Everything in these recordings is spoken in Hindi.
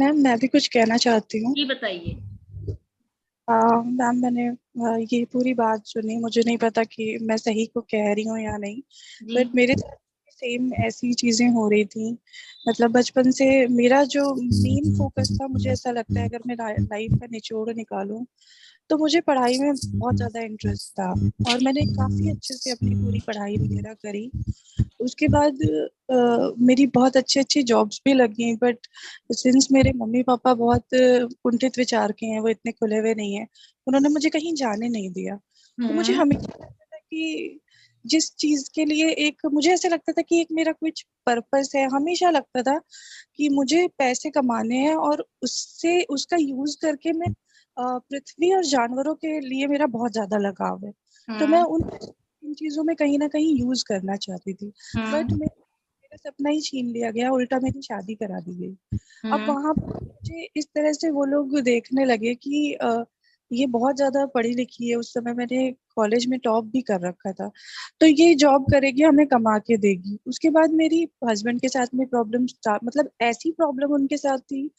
मैम मैं भी कुछ कहना चाहती हूँ। जी बताइए। मैम मैंने ये पूरी बात सुनी, मुझे नहीं पता कि मैं सही को कह रही हूँ या नहीं, जी बट मेरे साथ सेम ऐसी चीजें हो रही थी। मतलब बचपन से मेरा जो मेन फोकस था, मुझे ऐसा लगता है अगर मैं लाइफ का निचोड़ निकालूं तो मुझे पढ़ाई में बहुत ज्यादा इंटरेस्ट था, और मैंने काफी अच्छे से अपनी पूरी पढ़ाई वगैरह करी। उसके बाद मेरी बहुत अच्छी अच्छी जॉब्स भी लग गई, बट सिंस मेरे मम्मी पापा बहुत कुंठित विचार के हैं, वो इतने खुले हुए नहीं है, उन्होंने मुझे कहीं जाने नहीं दिया। तो मुझे हम्म हमेशा लगता था कि जिस चीज के लिए एक मुझे ऐसा लगता था कि एक मेरा कुछ पर्पस है, हमेशा लगता था कि मुझे पैसे कमाने हैं और उससे उसका यूज करके मैं पृथ्वी और जानवरों के लिए मेरा बहुत ज्यादा लगाव है। तो मैं हम्म उन इन चीजों में कहीं ना कहीं यूज करना चाहती थी, बट हम्म मेरा सपना ही छीन लिया गया, उल्टा मेरी शादी करा दी गई। अब हम्म वहां पर मुझे इस तरह से वो लोग देखने लगे कि ये बहुत ज्यादा पढ़ी लिखी है, उस समय मैंने कॉलेज में टॉप भी कर रखा था, तो ये जॉब करेगी, हमें कमा के देगी। उसके बाद मेरी हस्बैंड के साथ में प्रॉब्लम, मतलब ऐसी प्रॉब्लम उनके साथ थी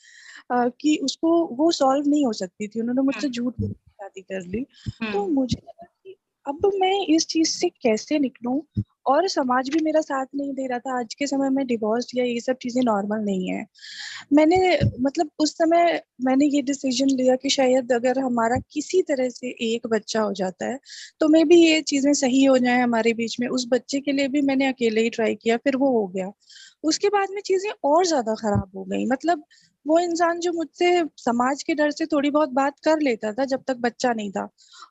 कि उसको वो सॉल्व नहीं हो सकती थी, उन्होंने मुझसे झूठ बोल के शादी कर ली। तो हम्म मुझे लगा कि अब मैं इस चीज से कैसे निकलूं, और समाज भी मेरा साथ नहीं दे रहा था। आज के समय में डिवोर्स या ये सब चीजें नॉर्मल नहीं है। मैंने मतलब उस समय मैंने ये डिसीजन लिया कि शायद अगर हमारा किसी तरह से एक बच्चा हो जाता है तो मे भी ये चीजें सही हो जाए हमारे बीच में। उस बच्चे के लिए भी मैंने अकेले ही ट्राई किया, फिर वो हो गया। उसके बाद में चीजें और ज्यादा खराब हो गई। मतलब वो इंसान जो मुझसे समाज के डर से थोड़ी बहुत बात कर लेता था जब तक बच्चा नहीं था,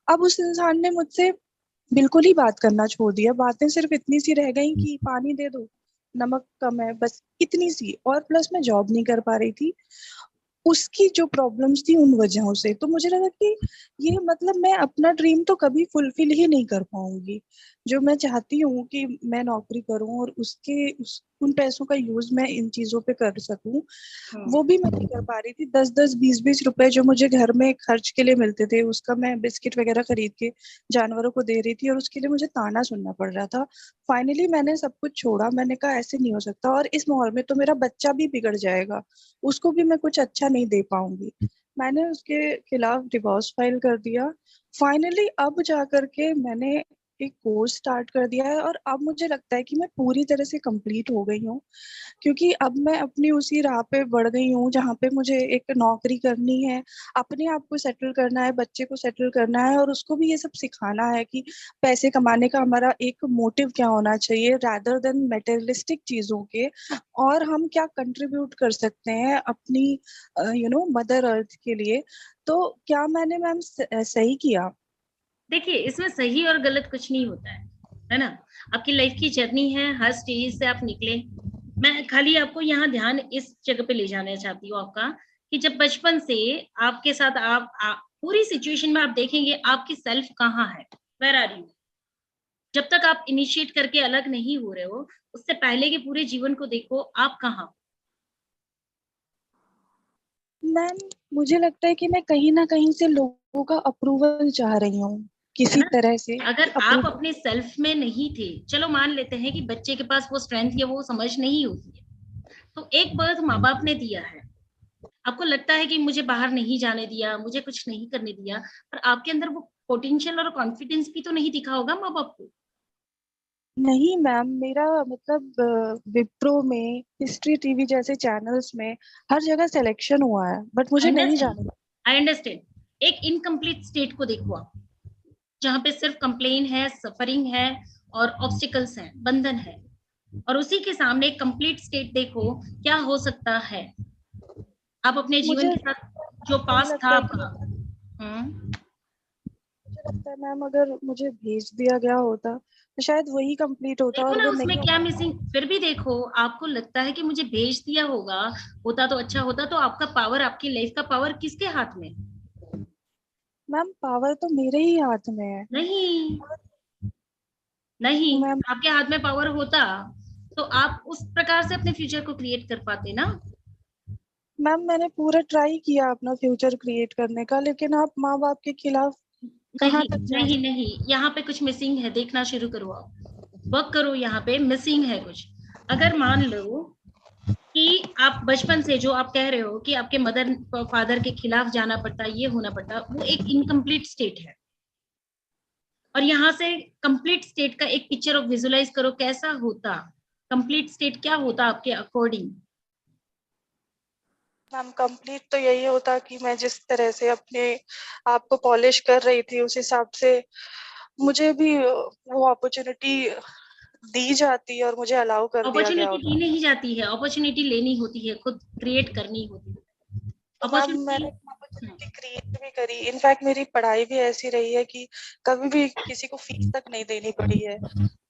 अब उस इंसान ने मुझसे बिल्कुल ही बात करना छोड़ दिया। बातें सिर्फ इतनी सी रह गई कि पानी दे दो, नमक कम है, बस इतनी सी। और प्लस मैं जॉब नहीं कर पा रही थी उसकी जो प्रॉब्लम्स थी उन वजहों से। तो मुझे लगा कि ये मतलब मैं अपना ड्रीम तो कभी फुलफिल ही नहीं कर पाऊंगी। जो मैं चाहती हूँ कि मैं नौकरी करूँ और उन पैसों का यूज मैं इन चीजों पे कर सकूं, हम्म वो भी मैं नहीं कर पा रही थी। 10-10 20-20 रुपए जो मुझे घर में खर्च के लिए मिलते थे, उसका मैं बिस्किट वगैरह खरीद के जानवरों को दे रही थी, और उसके लिए मुझे ताना सुनना पड़ रहा था। फाइनली मैंने सब कुछ छोड़ा, मैंने कहा ऐसे नहीं हो सकता, और इस माहौल में तो मेरा बच्चा भी बिगड़ जाएगा, उसको भी मैं कुछ अच्छा नहीं दे पाऊंगी। मैंने उसके खिलाफ डिवोर्स फाइल कर दिया। फाइनली अब जा करके मैंने एक कोर्स स्टार्ट कर दिया है, और अब मुझे लगता है कि मैं पूरी तरह से कंप्लीट हो गई हूँ, क्योंकि अब मैं अपनी उसी राह पे बढ़ गई हूँ जहाँ पे मुझे एक नौकरी करनी है, अपने आप को सेटल करना है, बच्चे को सेटल करना है, और उसको भी ये सब सिखाना है कि पैसे कमाने का हमारा एक मोटिव क्या होना चाहिए, रादर देन मटेरियलिस्टिक चीजों के, और हम क्या कंट्रीब्यूट कर सकते हैं अपनी मदर अर्थ के लिए। तो क्या मैंने मैम सही किया? देखिए, इसमें सही और गलत कुछ नहीं होता है ना। आपकी लाइफ की जर्नी है, हर स्टेज से आप निकले। मैं खाली आपको यहाँ ध्यान इस जगह पे ले जाना चाहती हूँ आपका, कि जब बचपन से आपके साथ पूरी सिचुएशन में आप देखेंगे आपकी सेल्फ कहाँ है, वेयर आर यू। जब तक आप इनिशिएट करके अलग नहीं हो रहे हो, उससे पहले के पूरे जीवन को देखो, आप कहाँ हो। मैम मुझे लगता है कि मैं कहीं ना कहीं से लोगों का अप्रूवल चाह रही हूँ, है किसी ना। तरह से कि अगर आप अप्रूवल। अपने सेल्फ में नहीं थे, चलो मान लेते हैं कि बच्चे के पास वो स्ट्रेंथ या वो समझ नहीं होती है, तो एक बर्थ माँ बाप ने दिया है। आपको लगता है कि मुझे बाहर नहीं जाने दिया, मुझे कुछ नहीं करने दिया, पर आपके अंदर वो पोटेंशियल और कॉन्फिडेंस भी तो नहीं दिखा होगा माँ बाप को। नहीं मैम, मेरा मतलब विप्रो में, हिस्ट्री टीवी जैसे चैनल्स में हर जगह सिलेक्शन हुआ है, बट मुझे नहीं जाने अंडरस्टैंड, दिया। I understand. एक इनकम्प्लीट स्टेट को देखो आप, जहाँ पे सिर्फ कंप्लेन है, सफरिंग है और ऑब्स्टिकल्स हैं, बंधन है। और उसी के सामने एक कंप्लीट स्टेट देखो, क्या हो सकता है। आप अपने जीवन मुझे के साथ जो नहीं पास था लगता कि आपका। हम्म मुझे लगता है मैम अगर मुझे भेज दिया गया होता तो शायद वही कंप्लीट होता, देखो और ना, वो उसमें नहीं क्या होता। मिसिंग, फिर भी देखो, आपको लगता है कि मुझे भेज दिया होगा, होता तो अच्छा होता, तो आपका पावर, आपकी लाइफ का पावर किसके हाथ में। मैम पावर तो मेरे ही हाथ में है। नहीं, नहीं, मैम आपके हाथ में पावर होता तो आप उस प्रकार से अपने फ्यूचर को क्रिएट कर पाते ना। मैम मैंने पूरा ट्राई किया अपना फ्यूचर क्रिएट करने का, लेकिन आप माँ बाप के खिलाफ कहाँ नहीं तक जा नहीं सकते? नहीं, यहाँ पे कुछ मिसिंग है, देखना शुरू करो, आप वर्क करो, यहाँ पे मिसिंग है कुछ। अगर मान लो कि आप बचपन से जो आप कह रहे हो कि आपके मदर फादर के खिलाफ जाना पड़ता, ये होना पड़ता, वो एक इनकम्प्लीट स्टेट है। और यहाँ से कंप्लीट स्टेट का एक पिक्चर ऑफ विजुलाइज करो, कैसा होता कंप्लीट स्टेट, क्या होता आपके अकॉर्डिंग? मैम कंप्लीट तो यही होता कि मैं जिस तरह से अपने आप को पॉलिश कर रही थी उस हिसाब से मुझे भी वो अपॉर्चुनिटी दी जाती और मुझे अलाउ कर दिया गया अपॉर्चुनिटी दी होता। नहीं जाती है, अपॉर्चुनिटी लेनी होती है, खुद क्रिएट करनी होती है तो मैम अपॉर्चुनिटी। मैंने अपॉर्चुनिटी क्रिएट भी करी। इनफैक्ट मेरी पढ़ाई भी ऐसी रही है कि कभी भी किसी को फीस तक नहीं देनी पड़ी है।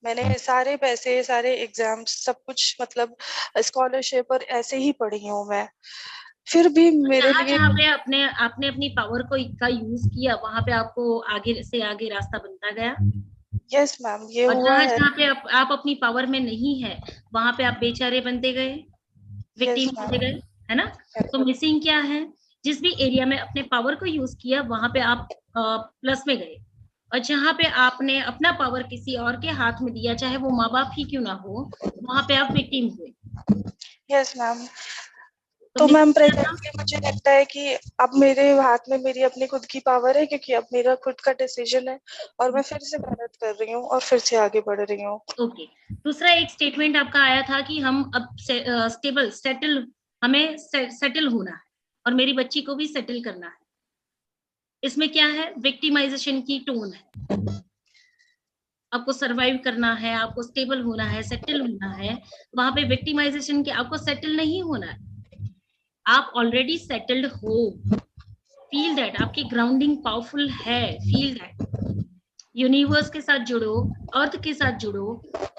मैंने सारे पैसे, सारे एग्जाम्स, सब कुछ मतलब स्कॉलरशिप और ऐसे ही पढ़ी हूँ मैं। फिर भी मेरे जहाँ लिए जहाँ पे अपने आपने अपनी पावर को का यूज किया, वहां पे आपको आगे से आगे रास्ता बनता गया। यस मैम ये और हुआ जहाँ है। जहाँ पे आप अपनी पावर में नहीं है, वहां पे आप बेचारे बनते गए, यस विक्टिम होते मैम। गए, है ना? तो मिसिंग क्या है? जिस भी एरिया में अपने पावर को यूज किया, वहां पे आप प्लस में गए। और जहाँ पे आपने अपना पावर किसी और के हाथ में दिया, चाहे वो माँ बाप ही क्यों ना हो, वहां पे आप विक्टिम हुए। Yes ma'am. तो तो मैम मिसिंग क्या था? प्रेजेंटली मुझे लगता है कि अब मेरे हाथ में मेरी अपनी खुद की पावर है, क्योंकि अब मेरा खुद का डिसीजन है और मैं फिर से मेहनत कर रही हूँ और फिर से आगे बढ़ रही हूँ। ओके। दूसरा एक स्टेटमेंट आपका आया था कि हम अब स्टेबल सेटल, हमें सेटल होना है और मेरी बच्ची को भी सेटल करना है। इसमें क्या है? विक्टिमाइजेशन की टोन है। आपको सरवाइव करना है, आपको स्टेबल होना है, सेटल होना है। वहां पे विक्टिमाइजेशन के, आपको सेटल नहीं होना है। आप ऑलरेडी सेटल्ड हो। फील दैट, आपकी ग्राउंडिंग पावरफुल है, फील दैट। यूनिवर्स के साथ जुड़ो, अर्थ के साथ जुड़ो।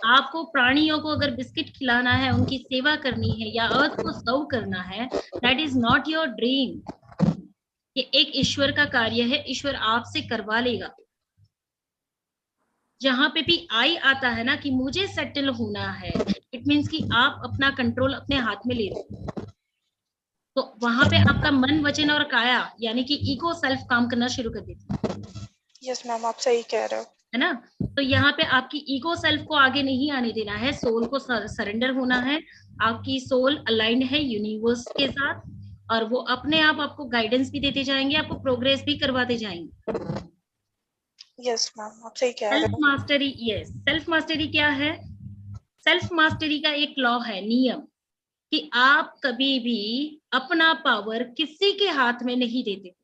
आपको प्राणियों को अगर बिस्किट खिलाना है, उनकी सेवा करनी है, या अर्थ को सर्व करना है, that is not your dream. ये एक ईश्वर का कार्य है, ईश्वर आपसे करवा लेगा। जहां पे भी आई आता है ना कि मुझे सेटल होना है, इट मीन्स कि आप अपना कंट्रोल अपने हाथ में ले रहे हो। तो वहां पे आपका मन, वचन और काया, यानी कि ईगो सेल्फ काम करना शुरू कर देती है। यस मैम आप सही कह रहे हो। है ना? तो यहाँ पे आपकी ईगो सेल्फ को आगे नहीं आने देना है, सोल को सरेंडर होना है। आपकी सोल अलाइंड है यूनिवर्स के साथ, और वो अपने आप आपको गाइडेंस भी देते जाएंगे, आपको प्रोग्रेस भी करवाते जाएंगे। यस मैम आप सही कह सेल्फ रहे हो। मास्टरी, यस, सेल्फ मास्टरी क्या है? सेल्फ मास्टरी का एक लॉ है, नियम, कि आप कभी भी अपना पावर किसी के हाथ में नहीं देते।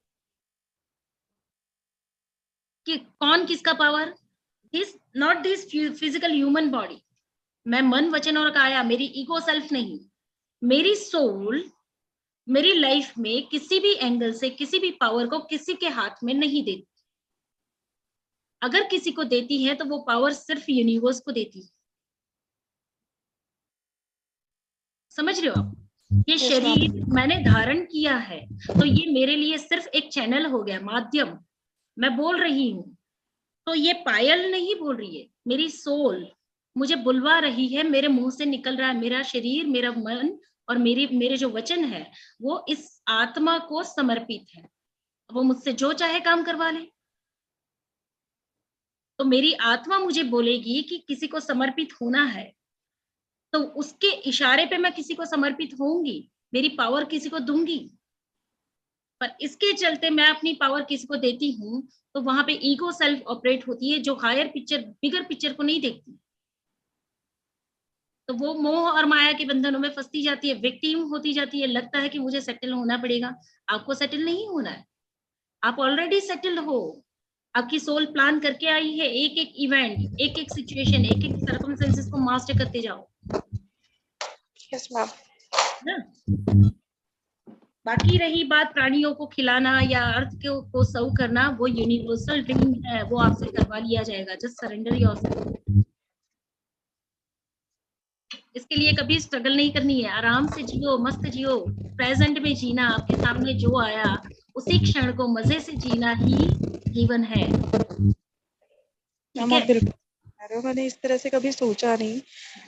कि कौन किसका power? This not this physical human body. मैं मन, वचन और काया, मेरी ईगो सेल्फ नहीं, मेरी सोल मेरी लाइफ में किसी भी एंगल से किसी भी पावर को किसी के हाथ में नहीं देती। अगर किसी को देती है तो वो पावर सिर्फ यूनिवर्स को देती है। समझ रहे हो आप? ये यस मैम। शरीर मैंने धारण किया है, तो ये मेरे लिए सिर्फ एक चैनल हो गया, माध्यम। मैं बोल रही हूँ, तो ये पायल नहीं बोल रही है, मेरी सोल मुझे बुलवा रही है, मेरे मुंह से निकल रहा है। मेरा शरीर, मेरा मन और मेरे जो वचन है, वो इस आत्मा को समर्पित है। वो मुझसे जो चाहे काम करवा ले। तो मेरी आत्मा मुझे बोलेगी कि किसी को समर्पित होना है, तो उसके इशारे पे मैं किसी को समर्पित होंगी, मेरी पावर किसी को दूंगी। पर इसके चलते मैं अपनी पावर किसी को देती हूँ, तो वहां पे ईगो सेल्फ ऑपरेट होती है, जो हायर पिक्चर, बिगर पिक्चर को नहीं देखती। तो वो मोह और माया के बंधनों में फंसती जाती है, विक्टिम होती जाती है। लगता है कि मुझे सेटल होना पड़ेगा। आपको सेटल नहीं होना है, आप ऑलरेडी सेटल्ड हो। आपकी सोल प्लान करके आई है, एक एक इवेंट, एक एक सिचुएशन, एक एक सर्कमस्टेंसेस को मास्टर करते जाओ। Yes ma'am. ना? बाकी रही बात प्राणियों को खिलाना या अर्थ को सर्व करना, वो यूनिवर्सल ड्रीम है, वो आपसे करवा लिया जाएगा। Just surrender yourself. इसके लिए कभी स्ट्रगल नहीं करनी है, आराम से जियो, मस्त जियो, प्रेजेंट में जीना। आपके सामने जो आया उसी क्षण को मजे से जीना ही जीवन है। ठीक मैम आप है बिल्कुल कह रहे हो, मैंने इस तरह से कभी सोचा नहीं,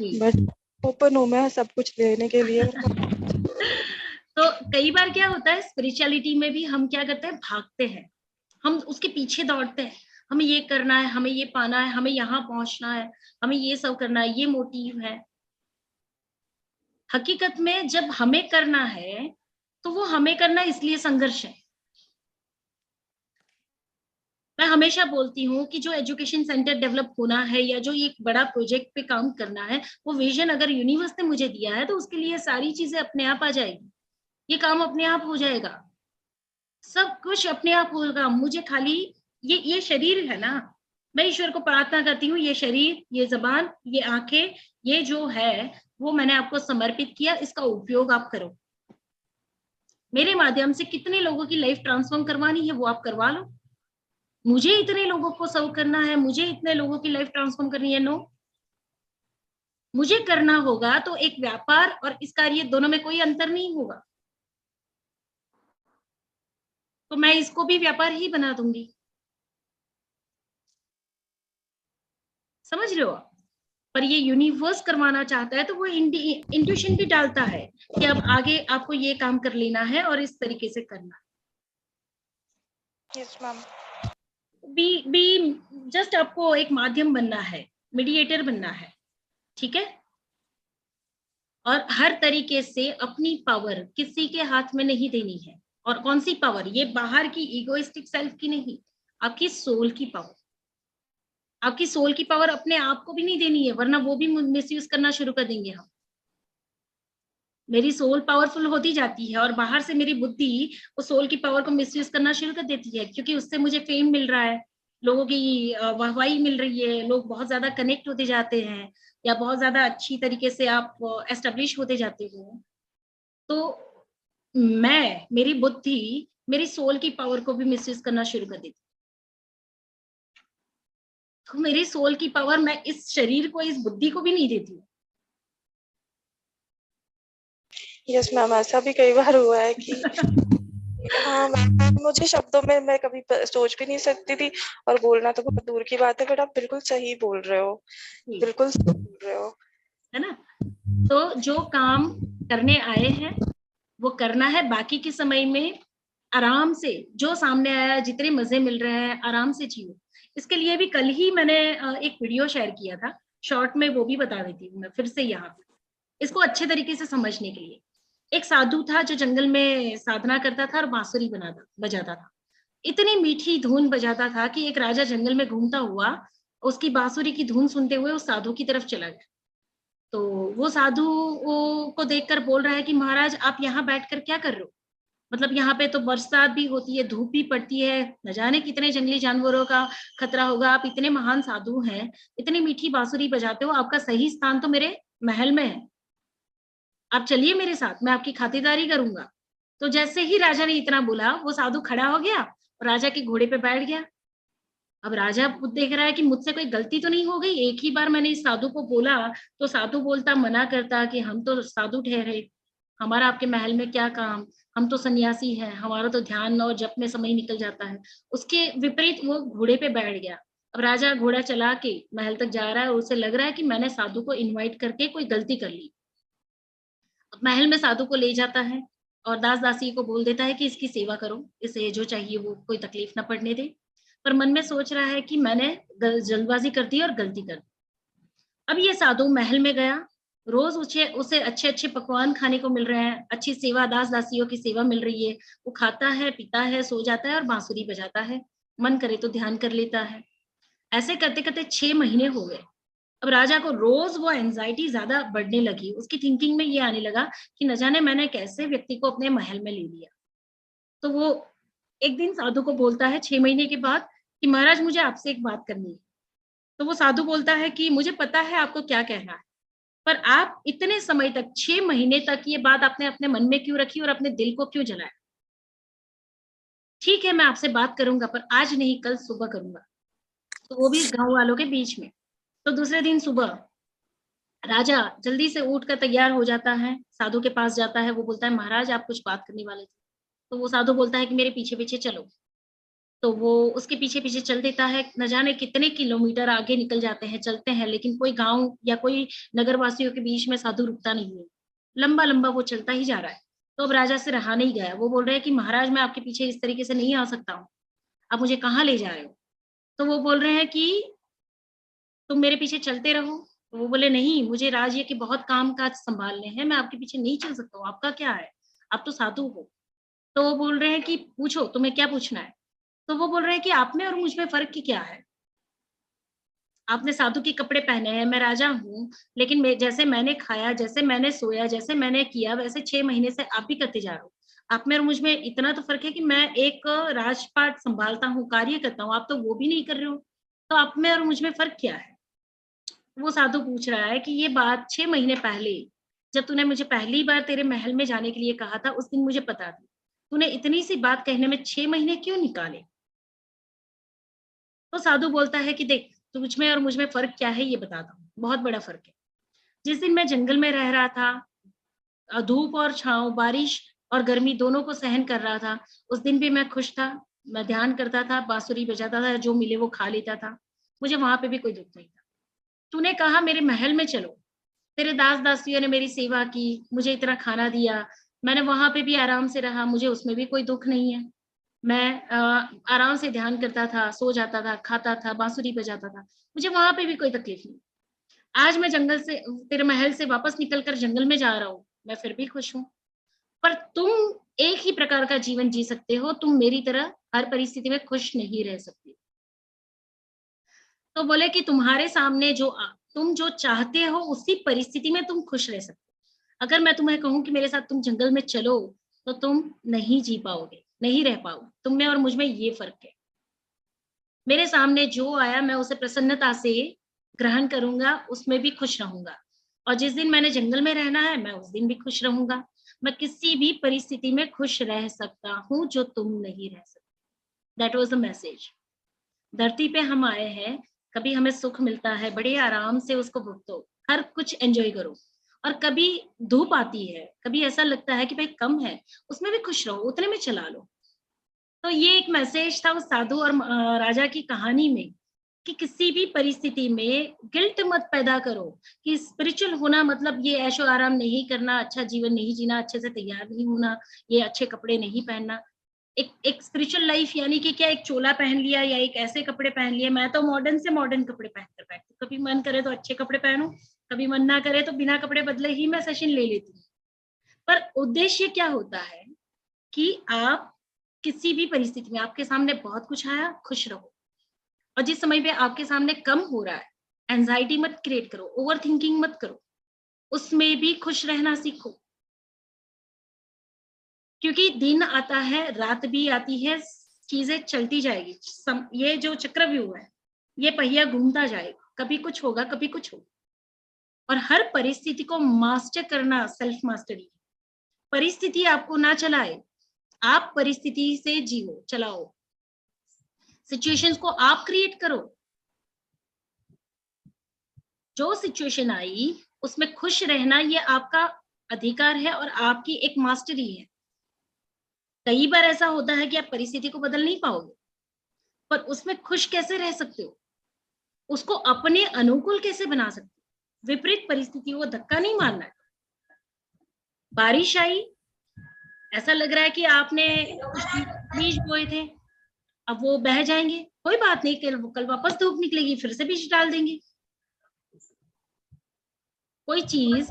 जी। बट ओपन हूँ मैं सब कुछ लेने के लिए। तो कई बार क्या होता है, स्पिरिचुअलिटी में भी हम क्या करते हैं, भागते हैं, हम उसके पीछे दौड़ते हैं। हमें ये करना है, हमें ये पाना है, हमें यहाँ पहुंचना है, हमें ये सब करना है, ये मोटिव है। हकीकत में जब हमें करना है तो वो हमें करना इसलिए संघर्ष है। मैं हमेशा बोलती हूँ कि जो एजुकेशन सेंटर डेवलप होना है या जो एक बड़ा प्रोजेक्ट पे काम करना है, वो विजन अगर यूनिवर्स ने मुझे दिया है तो उसके लिए सारी चीजें अपने आप आ जाएगी, ये काम अपने आप हो जाएगा, सब कुछ अपने आप होगा। मुझे खाली ये शरीर है ना, मैं ईश्वर को प्रार्थना करती हूँ, ये शरीर, ये जबान, ये आंखें, ये जो है वो मैंने आपको समर्पित किया, इसका उपयोग आप करो। मेरे माध्यम से कितने लोगों की लाइफ ट्रांसफॉर्म करवानी है वो आप करवा लो। मुझे इतने लोगों को सर्व करना है, मुझे इतने लोगों की लाइफ ट्रांसफॉर्म करनी है, नो। मुझे करना होगा तो एक व्यापार और इस कार्य दोनों में कोई अंतर नहीं होगा, तो मैं इसको भी व्यापार ही बना दूंगी। समझ रहे हो आप? पर ये यूनिवर्स करवाना चाहता है तो वो इंट्यूशन भी डालता है कि अब आगे आपको ये काम कर लेना है और इस तरीके से करना है। Yes ma'am. बी जस्ट आपको एक माध्यम बनना है, मीडिएटर बनना है, ठीक है। और हर तरीके से अपनी पावर किसी के हाथ में नहीं देनी है। और कौन सी पावर? ये बाहर की इगोइस्टिक सेल्फ की नहीं, आपकी सोल की पावर। आपकी सोल की पावर अपने आप को भी नहीं देनी है, वरना वो भी मिसयूज करना शुरू कर देंगे हम। मेरी सोल पावरफुल होती जाती है और बाहर से मेरी बुद्धि उस सोल की पावर को मिसयूज करना शुरू कर देती है, क्योंकि उससे मुझे फेम मिल रहा है, लोगों की वाहवाही मिल रही है, लोग बहुत ज्यादा कनेक्ट होते जाते हैं या बहुत ज्यादा अच्छी तरीके से आप एस्टेब्लिश होते जाते हो। तो मेरी बुद्धि मेरी सोल की पावर को भी मिसयूज करना शुरू कर देती। तो मेरी सोल की पावर मैं इस शरीर को, इस बुद्धि को भी नहीं देती हूँ। यस मैम, ऐसा भी कई बार हुआ है कि हाँ मैम, मुझे शब्दों में मैं कभी सोच भी नहीं सकती थी, और बोलना तो बहुत दूर की बात है, बट आप बिल्कुल सही बोल रहे हो, बिल्कुल सही बोल रहे हो, है ना। तो जो काम करने आए हैं वो करना है, बाकी के समय में आराम से जो सामने आया, जितने मजे मिल रहे हैं आराम से जियो। इसके लिए भी कल ही मैंने एक वीडियो शेयर किया था शॉर्ट में, वो भी बता देती हूँ मैं फिर से यहाँ पे, इसको अच्छे तरीके से समझने के लिए। एक साधु था जो जंगल में साधना करता था और बांसुरी बजाता था। इतनी मीठी धुन बजाता था कि एक राजा जंगल में घूमता हुआ उसकी बांसुरी की धुन सुनते हुए उस साधु की तरफ चला गया। तो वो साधु को देखकर बोल रहा है कि महाराज आप यहाँ बैठकर क्या कर रहे हो? मतलब यहाँ पे तो बरसात भी होती है, धूप भी पड़ती है, न जाने कितने जंगली जानवरों का खतरा होगा, आप इतने महान साधु हैं, इतनी मीठी बांसुरी बजाते हो, आपका सही स्थान तो मेरे महल में है, आप चलिए मेरे साथ, मैं आपकी खातिरदारी करूंगा। तो जैसे ही राजा ने इतना बोला, वो साधु खड़ा हो गया और राजा के घोड़े पे बैठ गया। अब राजा देख रहा है कि मुझसे कोई गलती तो नहीं हो गई, एक ही बार मैंने इस साधु को बोला तो साधु बोलता, मना करता कि हम तो साधु ठहरे, हमारा आपके महल में क्या काम, हम तो सन्यासी हैं, हमारा तो ध्यान और जप में समय निकल जाता है। उसके विपरीत वो घोड़े पे बैठ गया। अब राजा घोड़ा चला के महल तक जा रहा है और उसे लग रहा है कि मैंने साधु को इन्वाइट करके कोई गलती कर ली। अब महल में साधु को ले जाता है और दास दासी को बोल देता है कि इसकी सेवा करो, इसे जो चाहिए वो, कोई तकलीफ ना पड़ने दे। पर मन में सोच रहा है कि मैंने जल्दबाजी कर दी और गलती कर दी। अब ये साधु महल में गया, रोज उसे उसे अच्छे अच्छे पकवान खाने को मिल रहे हैं, अच्छी सेवा, दास दासियों की सेवा मिल रही है, वो खाता है, पीता है, सो जाता है और बांसुरी बजाता है, मन करे तो ध्यान कर लेता है। ऐसे करते करते 6 महीने हो गए। अब राजा को रोज वो एंजाइटी ज्यादा बढ़ने लगी, उसकी थिंकिंग में ये आने लगा कि न जाने मैंने कैसे व्यक्ति को अपने महल में ले लिया। तो वो एक दिन साधु को बोलता है 6 महीने के बाद कि महाराज मुझे आपसे एक बात करनी है। तो वो साधु बोलता है कि मुझे पता है आपको क्या कहना है, पर आप इतने समय तक 6 महीने तक ये बात आपने अपने मन में क्यों रखी और अपने दिल को क्यों जलाया? ठीक है मैं आपसे बात करूंगा, पर आज नहीं, कल सुबह करूंगा। तो वो भी गांव वालों के बीच में। तो दूसरे दिन सुबह राजा जल्दी से उठ कर तैयार हो जाता है, साधु के पास जाता है, वो बोलता है महाराज आप कुछ बात करने वाले थे। तो वो साधु बोलता है कि मेरे पीछे पीछे चलो। तो वो उसके पीछे पीछे चल देता है, न जाने कितने किलोमीटर आगे निकल जाते हैं, चलते हैं, लेकिन कोई गांव या कोई नगर वासियों के बीच में साधु रुकता नहीं है, लंबा लंबा वो चलता ही जा रहा है। तो अब राजा से रहा नहीं गया, वो बोल रहे हैं कि महाराज मैं आपके पीछे इस तरीके से नहीं आ सकता हूँ, आप मुझे कहाँ ले जा रहे हो? तो वो बोल रहे हैं कि तुम मेरे पीछे चलते रहो, तो वो बोले नहीं, मुझे राज ये कि बहुत काम काज संभालने हैं, मैं आपके पीछे नहीं चल सकता हूँ, आपका क्या है, आप तो साधु हो। तो वो बोल रहे हैं कि पूछो, तुम्हें क्या पूछना है। तो वो बोल रहे हैं कि आप में और मुझ में फर्क क्या है, आपने साधु के कपड़े पहने हैं, मैं राजा हूँ, लेकिन जैसे मैंने खाया, जैसे मैंने सोया, जैसे मैंने किया, वैसे 6 महीने से आप भी करते जा रहे हो। आप में और मुझ में इतना तो फर्क है कि मैं एक राजपाट संभालता हूँ, कार्य करता हूँ, आप तो वो भी नहीं कर रहे हो, तो आप में और मुझ में फर्क क्या है। वो साधु पूछ रहा है कि ये बात 6 महीने पहले जब तूने मुझे पहली बार तेरे महल में जाने के लिए कहा था, उस दिन मुझे पता थी, तूने इतनी सी बात कहने में 6 महीने क्यों निकाले। तो साधु बोलता है कि देख, तुझ में और मुझ में फर्क क्या है ये बताता हूँ, बहुत बड़ा फर्क है। जिस दिन मैं जंगल में रह रहा था, धूप और छांव, बारिश और गर्मी दोनों को सहन कर रहा था, उस दिन भी मैं खुश था, मैं ध्यान करता था, बांसुरी बजाता था, जो मिले वो खा लेता था, मुझे वहां पे भी कोई दुख नहीं था। तूने कहा मेरे महल में चलो, तेरे दास दासियों ने मेरी सेवा की, मुझे इतना खाना दिया, मैंने वहां पे भी आराम से रहा, मुझे उसमें भी कोई दुख नहीं है। मैं आराम से ध्यान करता था, सो जाता था, खाता था, बांसुरी बजाता था, मुझे वहां पे भी कोई तकलीफ नहीं। आज मैं जंगल से, तेरे महल से वापस निकलकर जंगल में जा रहा हूँ, मैं फिर भी खुश हूँ। पर तुम एक ही प्रकार का जीवन जी सकते हो, तुम मेरी तरह हर परिस्थिति में खुश नहीं रह सकते। तो बोले कि तुम्हारे सामने तुम जो चाहते हो उसी परिस्थिति में तुम खुश रह सकते हो। अगर मैं तुम्हें कहूं कि मेरे साथ तुम जंगल में चलो, तो तुम नहीं जी पाओगे, नहीं रह पाओगे। तुम में और मुझ में ये फर्क है। मेरे सामने जो आया मैं उसे प्रसन्नता से ग्रहण करूंगा, उसमें भी खुश रहूंगा, और जिस दिन मैंने जंगल में रहना है मैं उस दिन भी खुश रहूंगा। मैं किसी भी परिस्थिति में खुश रह सकता हूँ जो तुम नहीं रह सकते। That was the message. धरती पे हम आए हैं, कभी हमें सुख मिलता है, बड़े आराम से उसको भुगतो, हर कुछ एंजॉय करो। और कभी धूप आती है, कभी ऐसा लगता है कि भाई कम है, उसमें भी खुश रहो, उतने में चला लो। तो ये एक मैसेज था उस साधु और राजा की कहानी में, कि किसी भी परिस्थिति में गिल्ट मत पैदा करो, कि स्पिरिचुअल होना मतलब ये ऐशो आराम नहीं करना, अच्छा जीवन नहीं जीना, अच्छे से तैयार नहीं होना, ये अच्छे कपड़े नहीं पहनना। एक स्पिरिचुअल लाइफ यानी कि क्या, एक चोला पहन लिया या एक ऐसे कपड़े पहन लिए। मैं तो मॉडर्न से मॉडर्न कपड़े पहनकर बैठती हूँ, कभी मन करे तो अच्छे कपड़े पहनूं, कभी मन ना करे तो बिना कपड़े बदले ही मैं सेशन ले लेती हूँ। पर उद्देश्य क्या होता है कि आप किसी भी परिस्थिति में, आपके सामने बहुत कुछ आया, खुश रहो। और जिस समय पे आपके सामने कम हो रहा है, एंजाइटी मत क्रिएट करो, ओवर थिंकिंग मत करो, उसमें भी खुश रहना सीखो। क्योंकि दिन आता है, रात भी आती है, चीजें चलती जाएगी। ये जो चक्रव्यूह है, ये पहिया घूमता जाएगा, कभी कुछ होगा, कभी कुछ होगा। और हर परिस्थिति को मास्टर करना सेल्फ मास्टरी। परिस्थिति आपको ना चलाए, आप परिस्थिति से जियो, चलाओ। सिचुएशंस को आप क्रिएट करो। जो सिचुएशन आई उसमें खुश रहना ये आपका अधिकार है और आपकी एक मास्टरी है। कई बार ऐसा होता है कि आप परिस्थिति को बदल नहीं पाओगे, पर उसमें खुश कैसे रह सकते हो, उसको अपने अनुकूल कैसे बना सकते हो। विपरीत परिस्थितियों को धक्का नहीं मारना है। बारिश आई, ऐसा लग रहा है कि आपने कुछ बीज बोए थे, अब वो बह जाएंगे, कोई बात नहीं, कल वापस धूप निकलेगी, फिर से बीज डाल देंगे। कोई चीज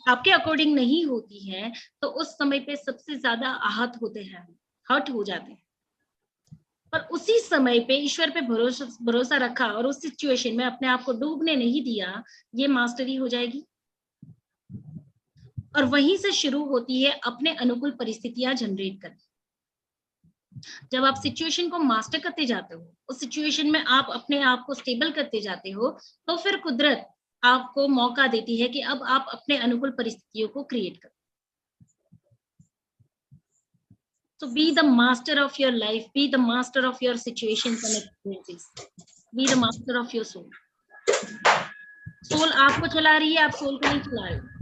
आपके अकॉर्डिंग नहीं होती है तो उस समय पे सबसे ज्यादा आहत होते हैं, हर्ट हो जाते हैं। पर उसी समय पे ईश्वर पे भरोसा रखा और उस सिचुएशन में अपने आप को डूबने नहीं दिया, ये मास्टरी हो जाएगी। और वहीं से शुरू होती है अपने अनुकूल परिस्थितियां जनरेट करना। जब आप सिचुएशन को मास्टर करते जाते हो, उस सिचुएशन में आप अपने आप को स्टेबल करते जाते हो, तो फिर कुदरत आपको मौका देती है कि अब आप अपने अनुकूल परिस्थितियों को क्रिएट करो। So be the master of your life, be the master of your situations and experiences, be the master of your soul. Soul आपको चला रही है, आप सोल को नहीं चला रहे हो।